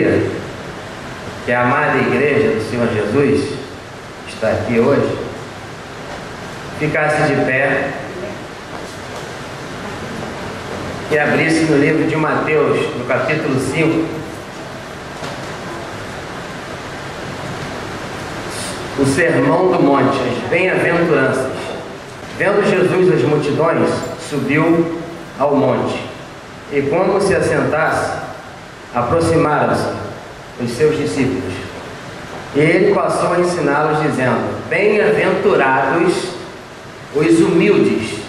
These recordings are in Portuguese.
gostaria que a amada igreja do Senhor Jesus, que está aqui hoje, ficasse de pé e abrisse no livro de Mateus, no capítulo 5, o Sermão do Monte, as bem-aventuranças. Vendo Jesus as multidões, subiu ao monte, e como se assentasse, aproximaram-se os seus discípulos. E ele passou a ensiná-los, dizendo: bem-aventurados os humildes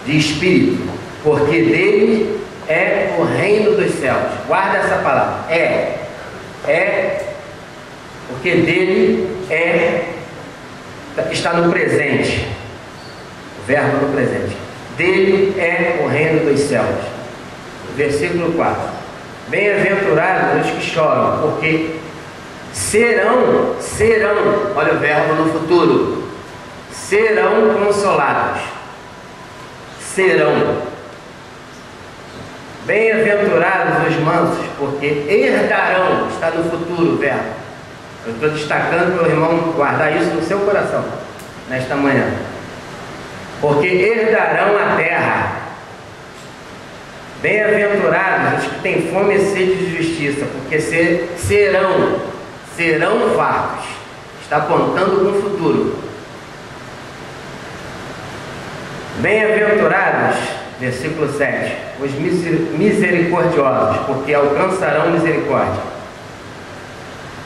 de espírito, porque dele é o reino dos céus. Guarda essa palavra. Porque dele está no presente. O verbo no presente. Dele é o reino dos céus. Versículo 4. Bem-aventurados os que choram, porque serão, olha o verbo no futuro, serão consolados. Serão. Bem-aventurados os mansos, porque herdarão, está no futuro o verbo. Eu estou destacando para o irmão guardar isso no seu coração, nesta manhã. Porque herdarão a terra. Bem-aventurados os que têm fome e sede de justiça, porque serão fartos. Está apontando para o futuro. Bem-aventurados, versículo 7, os misericordiosos, porque alcançarão misericórdia.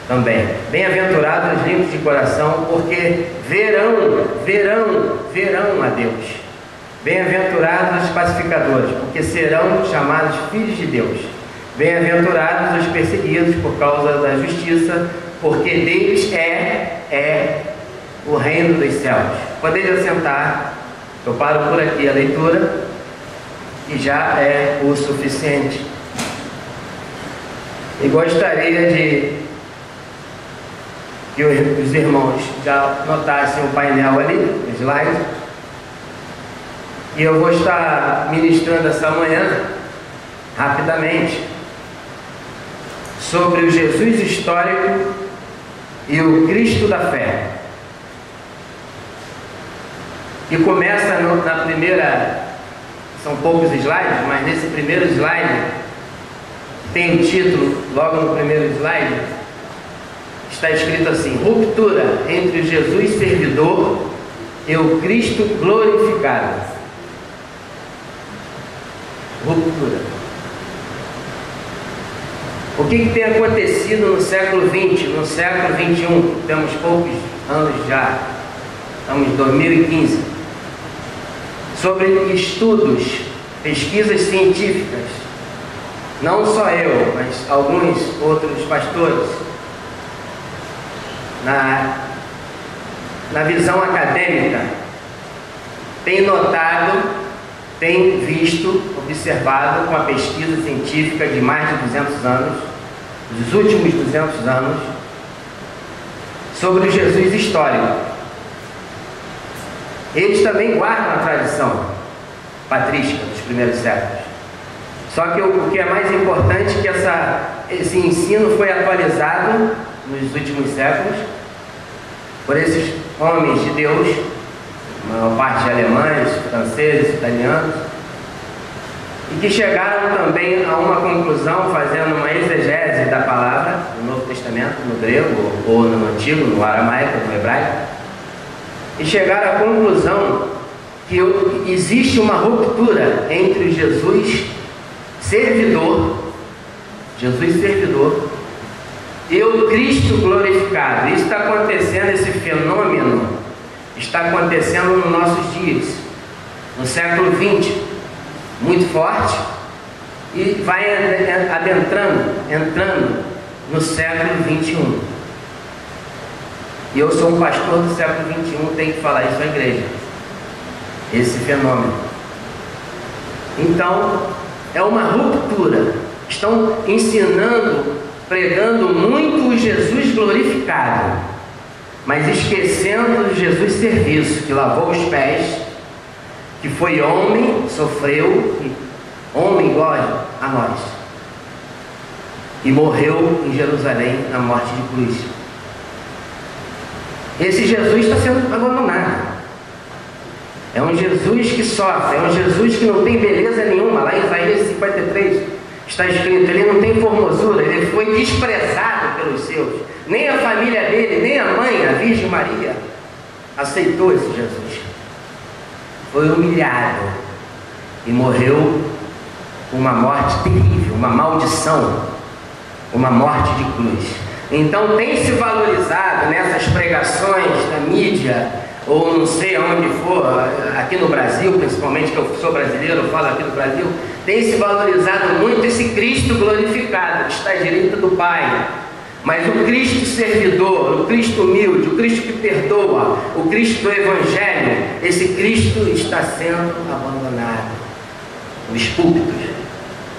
Também, bem-aventurados os limpos de coração, porque verão a Deus. Bem-aventurados os pacificadores, porque serão chamados filhos de Deus. Bem-aventurados os perseguidos por causa da justiça, porque deles é o reino dos céus. Podeis assentar. Eu paro por aqui a leitura e já é o suficiente. E gostaria de que os irmãos já notassem o painel ali, o slide. E eu vou estar ministrando essa manhã, rapidamente, sobre o Jesus histórico e o Cristo da fé. E começa na primeira, são poucos slides, mas nesse primeiro slide, tem o título, logo no primeiro slide, está escrito assim: ruptura entre o Jesus servidor e o Cristo glorificado. Ruptura. O que tem acontecido no século XX, no século XXI? Temos poucos anos já, estamos em 2015. Sobre estudos, pesquisas científicas, não só eu, mas alguns outros pastores, na visão acadêmica, tem notado, tem visto, observado com a pesquisa científica de mais de 200 anos, dos últimos 200 anos, sobre o Jesus histórico. Eles também guardam a tradição patrística dos primeiros séculos. Só que o que é mais importante é que esse ensino foi atualizado nos últimos séculos por esses homens de Deus, a maior parte de alemães, franceses, italianos, e que chegaram também a uma conclusão, fazendo uma exegese da palavra no Novo Testamento, no grego, ou no antigo, no aramaico, no hebraico, e chegaram à conclusão que existe uma ruptura entre o Jesus servidor e o Cristo glorificado. Isso está acontecendo, esse fenômeno está acontecendo nos nossos dias, no século XX, muito forte, e vai entrando no século XXI. E eu sou um pastor do século XXI, tenho que falar isso à igreja, esse fenômeno. Então, é uma ruptura. Estão ensinando, pregando muito o Jesus glorificado, mas esquecendo o Jesus serviço, que lavou os pés, que foi homem, sofreu, homem igual a nós. e morreu em Jerusalém na morte de cruz. Esse Jesus está sendo abandonado. É um Jesus que sofre, é um Jesus que não tem beleza nenhuma. Lá em Isaías 53 está escrito: ele não tem formosura, ele foi desprezado pelos seus. Nem a família dele, nem a mãe, a Virgem Maria, aceitou esse Jesus. Foi humilhado e morreu uma morte terrível, uma maldição, uma morte de cruz. Então tem se valorizado nessas pregações da mídia, ou não sei aonde for, aqui no Brasil, principalmente, que eu sou brasileiro, eu falo aqui no Brasil, tem se valorizado muito esse Cristo glorificado, que está à direita do Pai. Mas o Cristo servidor, o Cristo humilde, o Cristo que perdoa, o Cristo do Evangelho, esse Cristo está sendo abandonado nos púlpitos.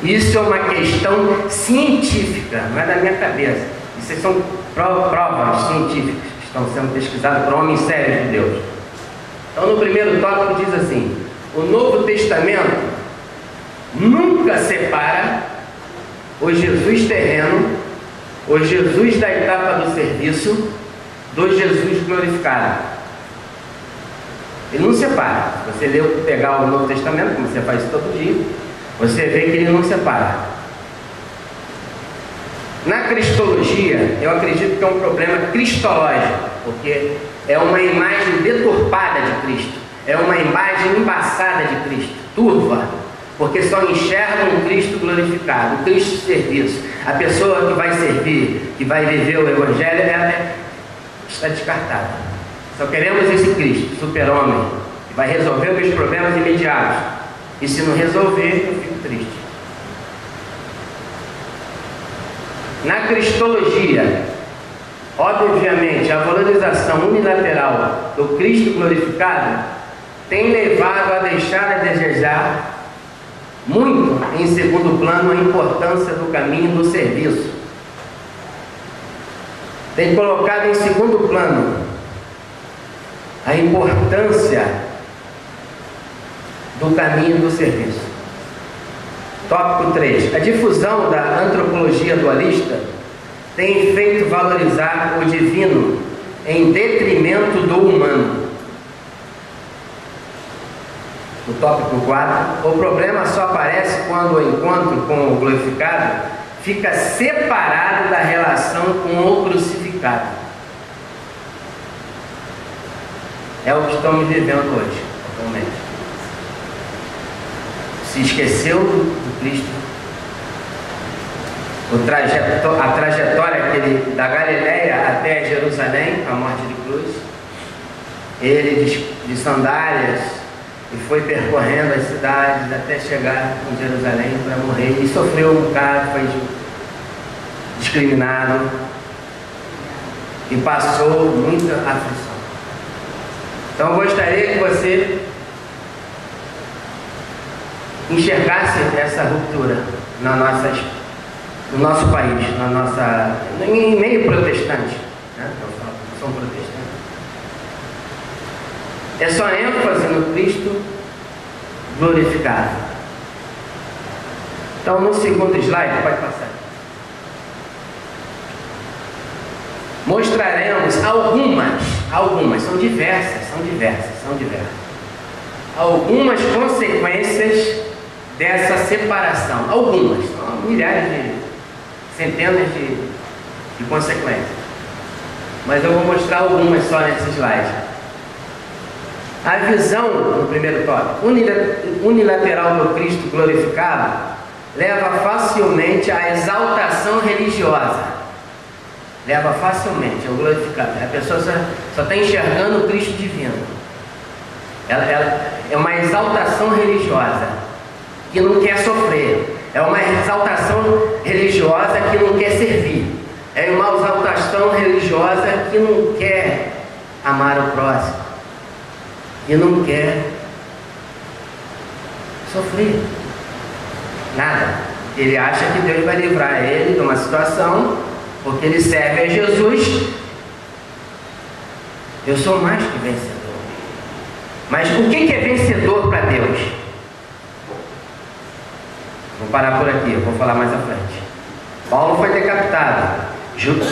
Isso é uma questão científica, não é da minha cabeça. Isso são provas científicas que estão sendo pesquisadas por homens sérios de Deus. Então, no primeiro tópico diz assim: o Novo Testamento nunca separa o Jesus terreno, o Jesus da etapa do serviço, do Jesus glorificado. Ele não separa. Se você pegar o Novo Testamento, como você faz todo dia, você vê que ele não separa. Na cristologia, eu acredito que é um problema cristológico, porque é uma imagem deturpada de Cristo, é uma imagem embaçada de Cristo, turva, porque só enxerga um Cristo glorificado, um Cristo de serviço. A pessoa que vai servir, que vai viver o Evangelho, ela está descartada. Só queremos esse Cristo, super-homem, que vai resolver os meus problemas imediatos. E se não resolver, eu fico triste. Na cristologia, obviamente, a valorização unilateral do Cristo glorificado tem levado a deixar a desejar muito em segundo plano a importância do caminho do serviço. Tem colocado em segundo plano a importância do caminho do serviço. Tópico 3. A difusão da antropologia dualista tem feito valorizar o divino em detrimento do humano. O tópico 4. O problema só aparece quando o encontro com o glorificado fica separado da relação com o crucificado. É o que estamos vivendo hoje, atualmente. Se esqueceu do Cristo, a trajetória da Galileia até Jerusalém, a morte de cruz, ele de sandálias e foi percorrendo as cidades até chegar em Jerusalém para morrer, e sofreu um bocado, foi discriminado e passou muita aflição. Então eu gostaria que você enxergasse essa ruptura no nosso país, em meio protestante, né? São protestantes. É só ênfase no Cristo glorificado. Então, no segundo slide, pode passar. Mostraremos algumas, são diversas, algumas consequências dessa separação. Algumas, são milhares centenas de consequências. Mas eu vou mostrar algumas só nesse slide. A visão, no primeiro tópico, unilateral do Cristo glorificado, leva facilmente à exaltação religiosa. Leva facilmente ao glorificado. A pessoa só está enxergando o Cristo divino. Ela é uma exaltação religiosa que não quer sofrer. É uma exaltação religiosa que não quer servir. É uma exaltação religiosa que não quer amar o próximo. E não quer sofrer nada. Ele acha que Deus vai livrar ele de uma situação porque ele serve a Jesus. Eu sou mais que vencedor. Mas o que é vencedor para Deus? Vou parar por aqui, eu vou falar mais à frente. Paulo foi decapitado.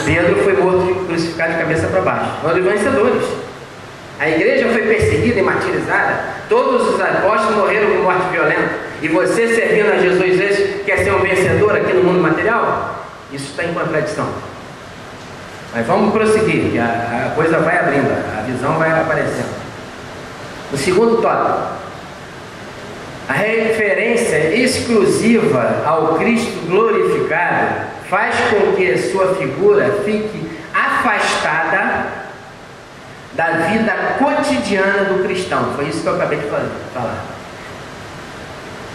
Pedro foi morto, crucificado de cabeça para baixo. Foram os vencedores. A igreja foi perseguida e martirizada. Todos os apóstolos morreram com morte violenta. E você, servindo a Jesus hoje, quer ser um vencedor aqui no mundo material? Isso está em contradição. Mas vamos prosseguir, que a coisa vai abrindo, a visão vai aparecendo. O segundo tópico: a referência exclusiva ao Cristo glorificado faz com que sua figura fique afastada da vida cotidiana do cristão. Foi isso que eu acabei de falar.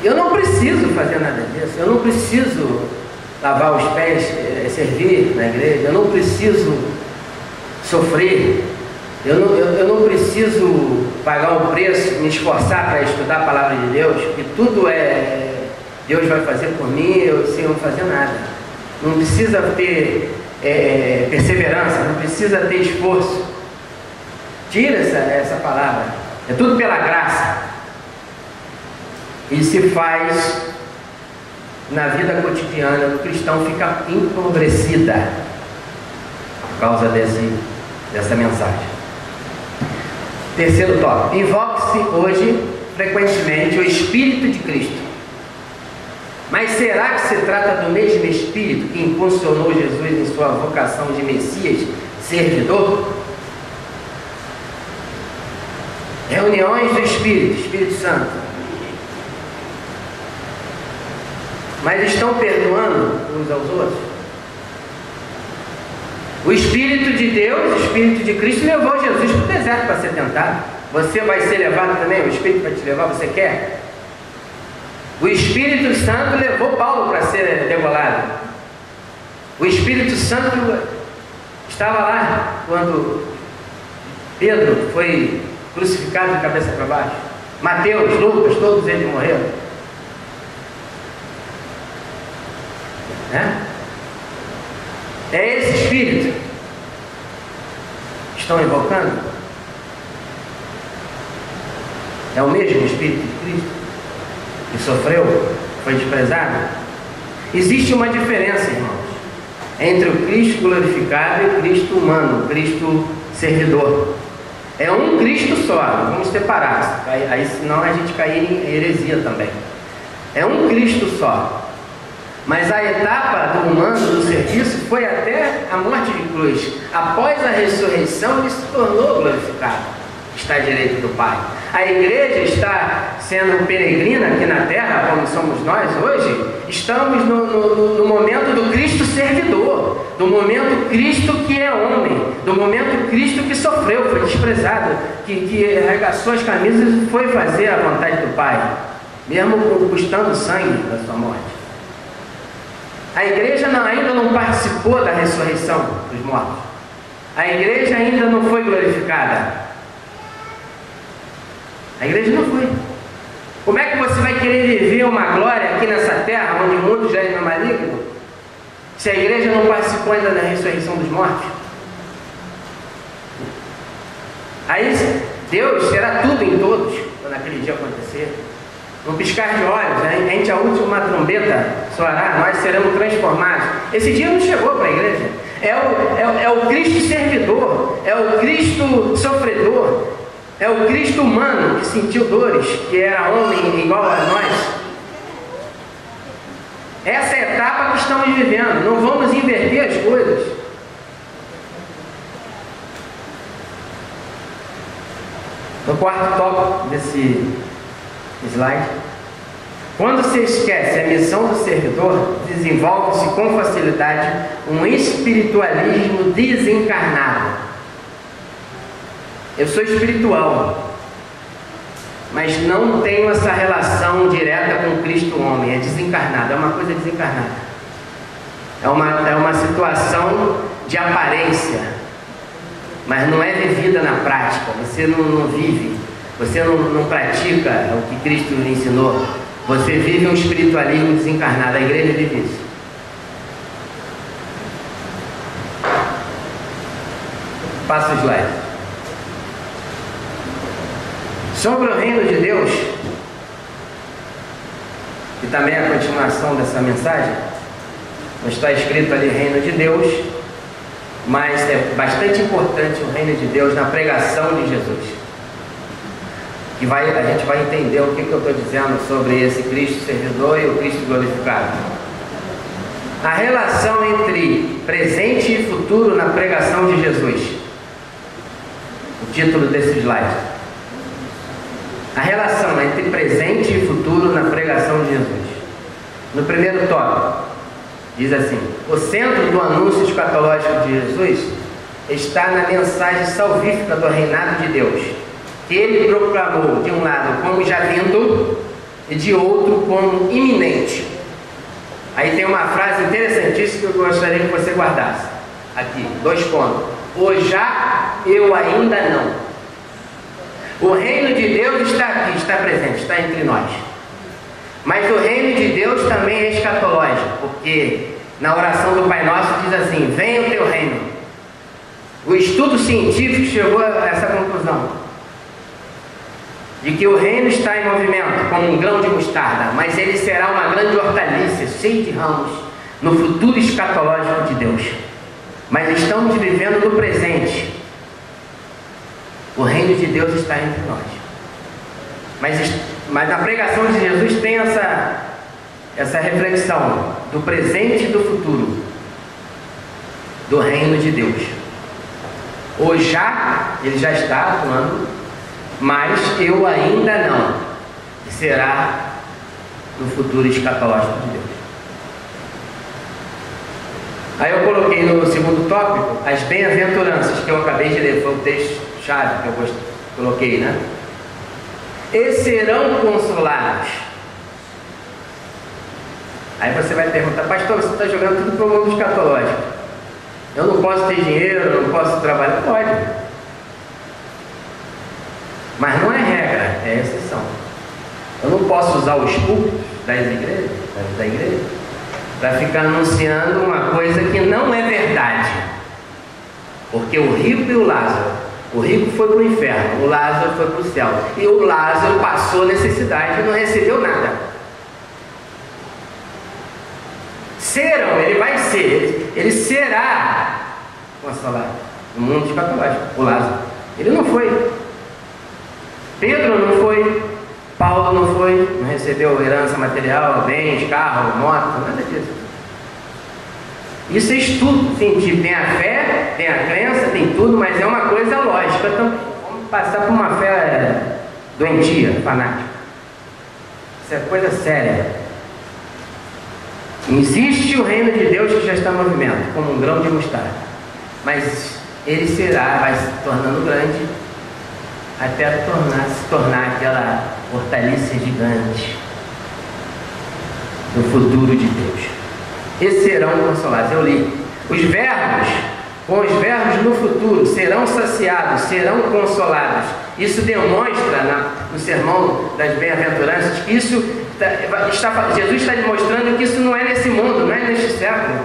Eu não preciso fazer nada disso, eu não preciso lavar os pés, servir na igreja, eu não preciso sofrer, eu não preciso pagar um preço, me esforçar para estudar a palavra de Deus, porque tudo Deus vai fazer por mim, eu sem não fazer nada. Não precisa ter perseverança, não precisa ter esforço. Tira essa palavra, é tudo pela graça. E se faz na vida cotidiana do cristão, fica empobrecida por causa dessa mensagem. Terceiro tópico: invoque-se hoje frequentemente o Espírito de Cristo. Mas será que se trata do mesmo Espírito que impulsionou Jesus em sua vocação de Messias, servidor? Reuniões do Espírito Santo. Mas estão perdoando uns aos outros? O Espírito de Deus, o Espírito de Cristo, levou Jesus para o deserto para ser tentado. Você vai ser levado também? O Espírito vai te levar? Você quer? O Espírito Santo levou Paulo para ser degolado. O Espírito Santo estava lá quando Pedro foi crucificado de cabeça para baixo. Mateus, Lucas, todos eles morreram. É esse Espírito que estão invocando? É o mesmo Espírito de Cristo que sofreu, foi desprezado? Existe uma diferença, irmãos, entre o Cristo glorificado e o Cristo humano, o Cristo servidor. É um Cristo só, não vamos separar, aí senão a gente cair em heresia também. É um Cristo só. Mas a etapa do humano, do serviço, foi até a morte de cruz. Após a ressurreição, ele se tornou glorificado. Está à direita do Pai. A igreja está sendo peregrina aqui na terra, como somos nós hoje. Estamos no momento do Cristo servidor, do momento Cristo que é homem, do momento Cristo que sofreu, foi desprezado, que arregaçou as camisas e foi fazer a vontade do Pai, mesmo custando sangue da sua morte. A igreja ainda não participou da ressurreição dos mortos. A igreja ainda não foi glorificada. A igreja não foi. Como é que você vai querer viver uma glória aqui nessa terra, onde o mundo já é maligno, se a igreja não participou ainda da ressurreição dos mortos? Aí Deus será tudo em todos quando aquele dia acontecer. Um piscar de olhos, a última trombeta soará, nós seremos transformados. Esse dia não chegou para a igreja. É o Cristo servidor, é o Cristo sofredor, é o Cristo humano que sentiu dores, que era homem igual a nós. Essa é a etapa que estamos vivendo. Não vamos inverter as coisas. No quarto tópico desse slide: quando se esquece a missão do servidor, desenvolve-se com facilidade um espiritualismo desencarnado. Eu sou espiritual, mas não tenho essa relação direta com Cristo homem. É desencarnado, é uma coisa desencarnada. É uma situação de aparência, mas não é vivida na prática. Você não vive, você não pratica o que Cristo lhe ensinou. Você vive um espiritualismo desencarnado. A igreja vive isso. Passa o slide. Sobre o reino de Deus, que também é a continuação dessa mensagem, Não está escrito ali reino de Deus, mas é bastante importante o reino de Deus na pregação de Jesus. A gente vai entender o que eu estou dizendo sobre esse Cristo servidor e o Cristo glorificado. A relação entre presente e futuro na pregação de Jesus. O título desse slide. A relação entre presente e futuro na pregação de Jesus. No primeiro tópico, diz assim: o centro do anúncio escatológico de Jesus está na mensagem salvífica do reinado de Deus, que ele proclamou de um lado como já vindo e de outro como iminente. Aí tem uma frase interessantíssima que eu gostaria que você guardasse aqui, 2 pontos: o já, eu ainda não. O reino de Deus está aqui, está presente, está entre nós. Mas o reino de Deus também é escatológico, porque na oração do Pai Nosso diz assim: venha o teu reino. O estudo científico chegou a essa conclusão, de que o reino está em movimento, como um grão de mostarda, mas ele será uma grande hortaliça, cheia de ramos, no futuro escatológico de Deus. Mas estamos vivendo no presente. O reino de Deus está entre nós. Mas na pregação de Jesus tem essa reflexão do presente e do futuro, do reino de Deus. O já, ele já está atuando, mas eu ainda não, que será no futuro escatológico de Deus. Aí eu coloquei no segundo tópico as bem-aventuranças, que eu acabei de ler, foi o texto-chave que eu coloquei, né? E serão consolados. Aí você vai perguntar: pastor, você está jogando tudo para o mundo escatológico. Eu não posso ter dinheiro, eu não posso trabalhar. Pode. Mas não é regra, é exceção. Eu não posso usar os púlpitos da igreja para ficar anunciando uma coisa que não é verdade. Porque o rico e o Lázaro, o rico foi para o inferno, o Lázaro foi para o céu. E o Lázaro passou necessidade e não recebeu nada. Serão, ele vai ser, ele será consolado no mundo escatológico. O Lázaro, ele não foi. Pedro não foi. Paulo não foi, não recebeu herança material, bens, carro, moto, nada disso. Isso é estudo científico. Tem a fé, tem a crença, tem tudo, mas é uma coisa lógica. Então, vamos passar por uma fé doentia, fanática. Isso é coisa séria. Existe o reino de Deus que já está em movimento, como um grão de mostarda. Mas ele vai se tornando grande, até se tornar aquela hortaliça gigante do futuro de Deus. E serão consolados. Eu li. Com os verbos no futuro, serão saciados, serão consolados. Isso demonstra no sermão das bem-aventuranças que Jesus está demonstrando que isso não é nesse mundo, não é neste século.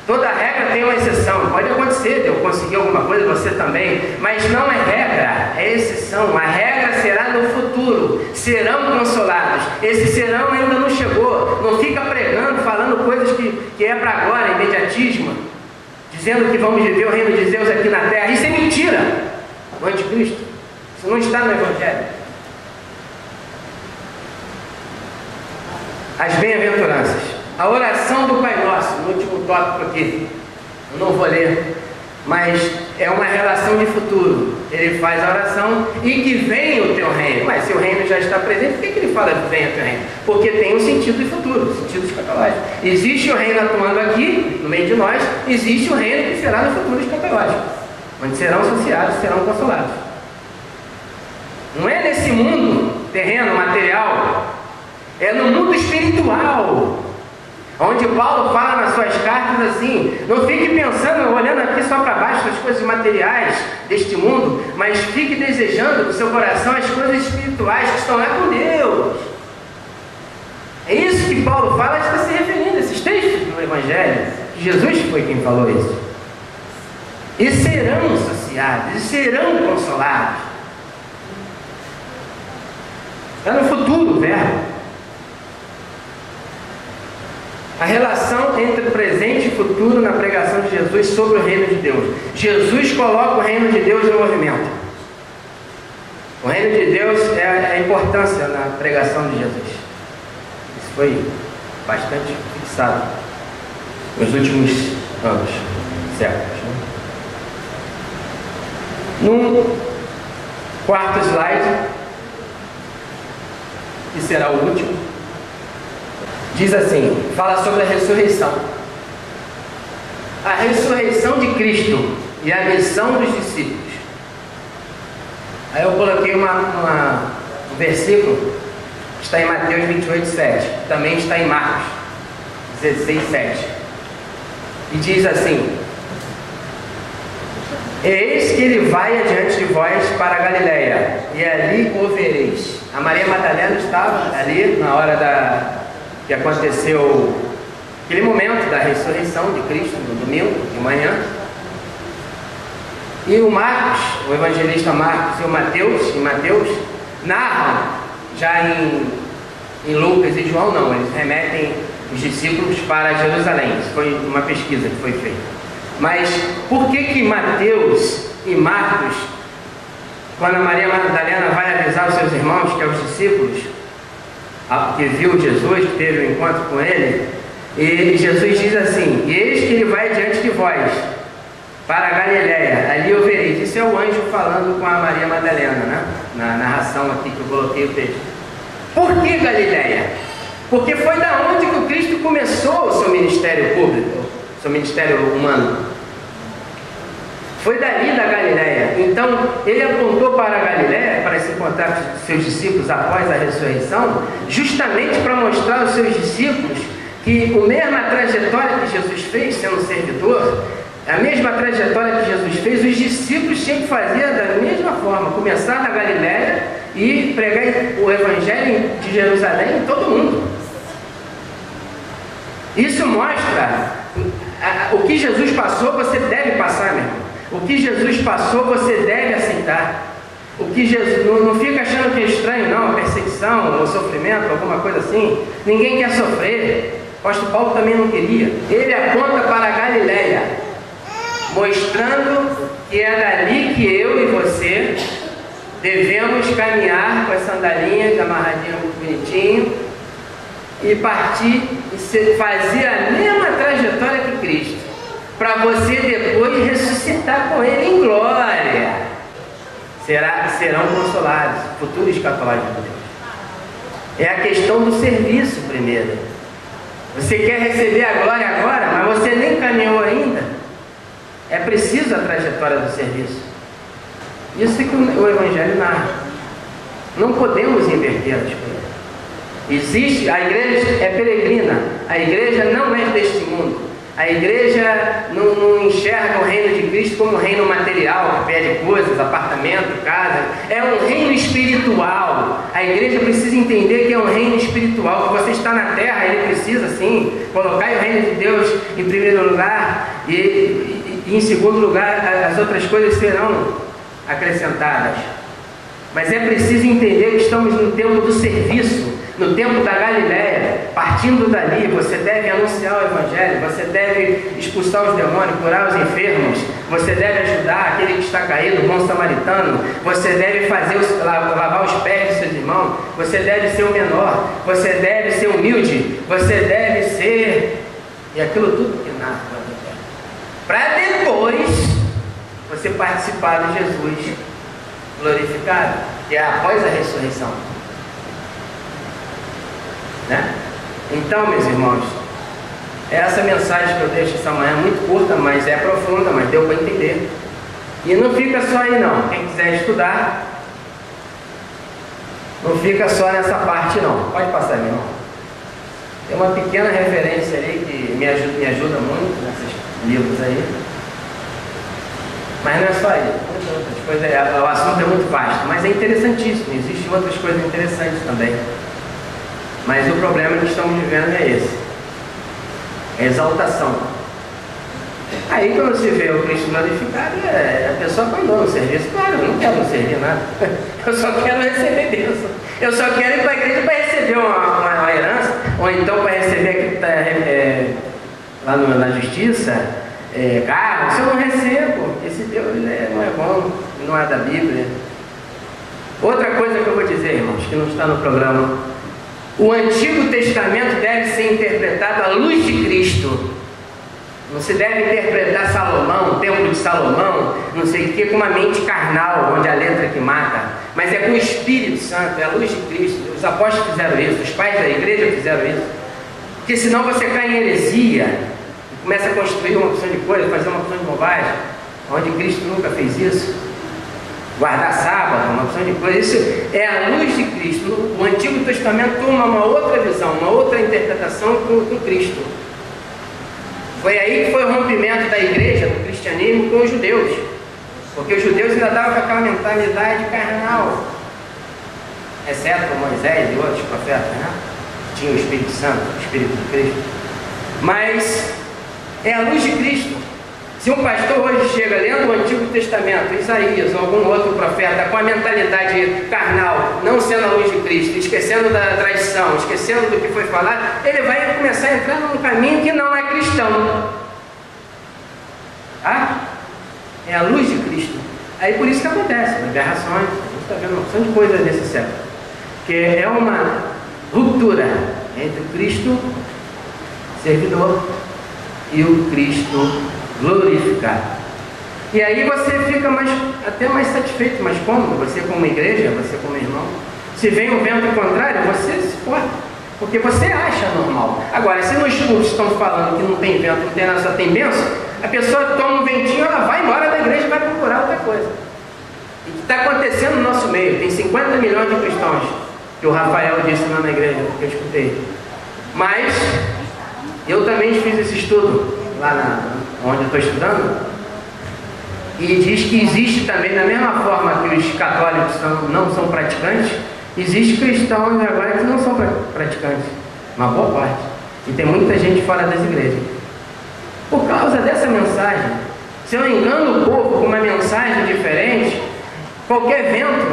Toda regra tem uma exceção. Pode acontecer de eu conseguir alguma coisa, você também, mas não é regra, é exceção. A regra será no futuro. Serão consolados. Esse serão ainda não chegou. Não fica pregando, falando coisas que é para agora, imediatismo, dizendo que vamos viver o reino de Deus aqui na terra. Isso é mentira. O anticristo. Isso não está no Evangelho. As bem-aventuranças. A oração do Pai Nosso, no último tópico aqui, eu não vou ler, mas é uma relação de futuro. Ele faz a oração e que venha o teu reino. Mas se o reino já está presente, por que ele fala que venha o teu reino? Porque tem um sentido de futuro, sentido escatológico. Existe o reino atuando aqui, no meio de nós, existe o reino que será no futuro escatológico, onde serão saciados, serão consolados. Não é nesse mundo terreno, material, é no mundo espiritual. Onde Paulo fala nas suas cartas assim: não fique pensando, olhando aqui só para baixo as coisas materiais deste mundo, mas fique desejando no seu coração as coisas espirituais que estão lá com Deus. É isso que Paulo fala, está se referindo a esses textos do Evangelho, que Jesus foi quem falou isso. E serão saciados, e serão consolados. Está no futuro o verbo. A relação entre o presente e futuro na pregação de Jesus sobre o reino de Deus. Jesus coloca o reino de Deus em movimento. O reino de Deus é a importância na pregação de Jesus. Isso foi bastante fixado nos últimos anos, séculos. Num quarto slide, que será o último, diz assim, fala sobre a ressurreição. A ressurreição de Cristo e a missão dos discípulos. Aí eu coloquei um versículo que está em Mateus 28:7, também está em Marcos 16:7, e diz assim: eis que ele vai adiante de vós para a Galileia, e ali o vereis. A Maria Madalena estava ali na hora que aconteceu aquele momento da ressurreição de Cristo, no domingo de manhã. E o Marcos, o evangelista Marcos e o Mateus narram, já em Lucas e João não, eles remetem os discípulos para Jerusalém. Isso foi uma pesquisa que foi feita. Mas por que Mateus e Marcos, quando a Maria Madalena vai avisar os seus irmãos, que é os discípulos, que viu Jesus, que teve um encontro com ele, e Jesus diz assim: e eis que ele vai diante de vós para a Galileia, ali o vereis. Isso é o anjo falando com a Maria Madalena, né? Na narração aqui que eu coloquei o texto. Por que Galileia? Porque foi da onde que o Cristo começou o seu ministério público, seu ministério humano. Foi dali da Galileia. Então ele apontou para a Galileia para se encontrar com seus discípulos após a ressurreição, justamente para mostrar aos seus discípulos que a mesma trajetória que Jesus fez sendo servidor, a mesma trajetória que Jesus fez, os discípulos tinham que fazer da mesma forma, começar na Galileia e pregar o Evangelho de Jerusalém em todo mundo. Isso mostra o que Jesus passou, você deve passar, meu irmão. O que Jesus passou, você deve aceitar. O que Jesus, não fica achando que é estranho, não, a perseguição, o sofrimento, alguma coisa assim. Ninguém quer sofrer. O apóstolo Paulo também não queria. Ele aponta para a Galileia, mostrando que é dali que eu e você devemos caminhar com as sandalinhas amarradinhas muito bonitinho e partir e fazer a mesma trajetória que Cristo, para você depois ressuscitar com Ele em glória. Serão consolados, futuro escatológico de Deus. É a questão do serviço primeiro. Você quer receber a glória agora, mas você nem caminhou ainda. É preciso a trajetória do serviço. Isso é que o Evangelho narra. Não podemos inverter as coisas. Existe, a igreja é peregrina, a igreja não é deste mundo. A igreja não enxerga o reino de Cristo como um reino material, que pede coisas, apartamento, casa. É um reino espiritual. A igreja precisa entender que é um reino espiritual, que você está na terra, ele precisa sim colocar o reino de Deus em primeiro lugar e em segundo lugar as outras coisas serão acrescentadas. Mas é preciso entender que estamos no tempo do serviço, no tempo da Galileia. Partindo dali, você deve anunciar o Evangelho, você deve expulsar os demônios, curar os enfermos, você deve ajudar aquele que está caído, o bom samaritano, você deve lavar os pés dos seus irmãos, você deve ser o menor, você deve ser humilde, você deve ser... E aquilo tudo que narra o Evangelho. Para depois você participar de Jesus glorificado, que é após a ressurreição. Né? Então, meus irmãos, essa mensagem que eu deixo essa manhã é muito curta, mas é profunda, mas deu para entender. E não fica só aí não. Quem quiser estudar, não fica só nessa parte não. Pode passar, meu irmão. Tem uma pequena referência ali que me ajuda muito nesses livros aí. Mas não é só isso. Outras coisas, o assunto é muito vasto, mas é interessantíssimo. Existem outras coisas interessantes também. Mas o problema que estamos vivendo é esse. É exaltação. Aí quando se vê o Cristo glorificado, a pessoa abandona o serviço. Claro, eu não quero servir nada. Eu só quero receber bênção. Eu só quero ir para a igreja para receber receber uma herança, ou então para receber aqui que está lá na justiça, carro, se eu não recebo, esse Deus não é bom, não é da Bíblia. Outra coisa que eu vou dizer, irmãos, que não está no programa: o Antigo Testamento deve ser interpretado à luz de Cristo. Não se deve interpretar Salomão, o Templo de Salomão, não sei o que, com uma mente carnal, onde a letra que mata, mas é com o Espírito Santo, é a luz de Cristo. Os apóstolos fizeram isso, os pais da igreja fizeram isso, porque senão você cai em heresia e começa a construir uma opção de coisa, fazer uma opção de bobagem, onde Cristo nunca fez isso. Guardar sábado, uma opção de coisa, isso é a luz de Cristo. O Antigo Testamento toma uma outra visão, uma outra interpretação com Cristo. Foi aí que foi o rompimento da igreja, do cristianismo, com os judeus, porque os judeus ainda estavam com aquela mentalidade carnal, exceto Moisés e outros profetas, né? Tinha o Espírito Santo, o Espírito de Cristo, mas é a luz de Cristo. Se um pastor hoje chega lendo o Antigo Testamento, Isaías ou algum outro profeta, com a mentalidade carnal, não sendo a luz de Cristo, esquecendo da tradição, esquecendo do que foi falado, ele vai começar a entrar num caminho que não é cristão. Tá? É a luz de Cristo. Aí por isso que acontece, aberrações, a gente está vendo uma opção de coisas nesse século, que é uma ruptura entre o Cristo servidor e o Cristo glorificado. E aí você fica até mais satisfeito, mais cômodo, você como igreja, você como irmão. Se vem um vento contrário, você se porta, porque você acha normal. Agora, se nos cultos estão falando que não tem vento, não tem nada, só tem bênção, a pessoa toma um ventinho, ela vai embora da igreja e vai procurar outra coisa. E o que está acontecendo no nosso meio? Tem 50 milhões de cristãos, que o Rafael disse lá na igreja, que eu escutei. Mas eu também fiz esse estudo lá onde eu estou estudando, e diz que existe também, da mesma forma que os católicos não são praticantes, existe cristãos agora que não são praticantes, uma boa parte, e tem muita gente fora das igrejas. Por causa dessa mensagem, se eu engano o povo com uma mensagem diferente, qualquer vento,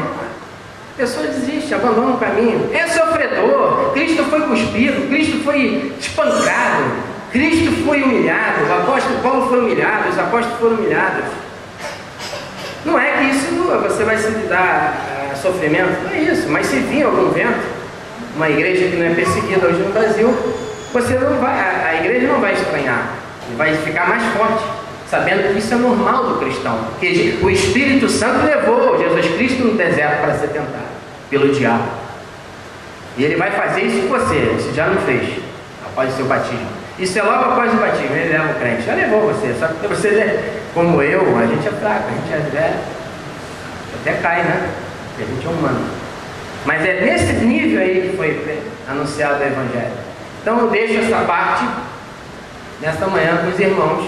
a pessoa desiste, abandona o caminho. É sofredor. Cristo foi cuspido, Cristo foi espancado, Cristo foi humilhado, o apóstolo Paulo foi humilhado, os apóstolos foram humilhados. Não é que isso você vai se dar sofrimento, não é isso, mas se vir algum vento, uma igreja que não é perseguida hoje no Brasil, você não vai, a igreja não vai estranhar, vai ficar mais forte, sabendo que isso é normal do cristão, porque o Espírito Santo levou Jesus Cristo no deserto para ser tentado pelo diabo, e ele vai fazer isso com você, se já não fez, após o seu batismo. Isso é logo após o batismo, ele leva o crente, já levou você, só que você, como eu, a gente é fraco, a gente é velho, até cai, né? Porque a gente é humano. Mas é nesse nível aí que foi anunciado o Evangelho. Então eu deixo essa parte nesta manhã com os irmãos.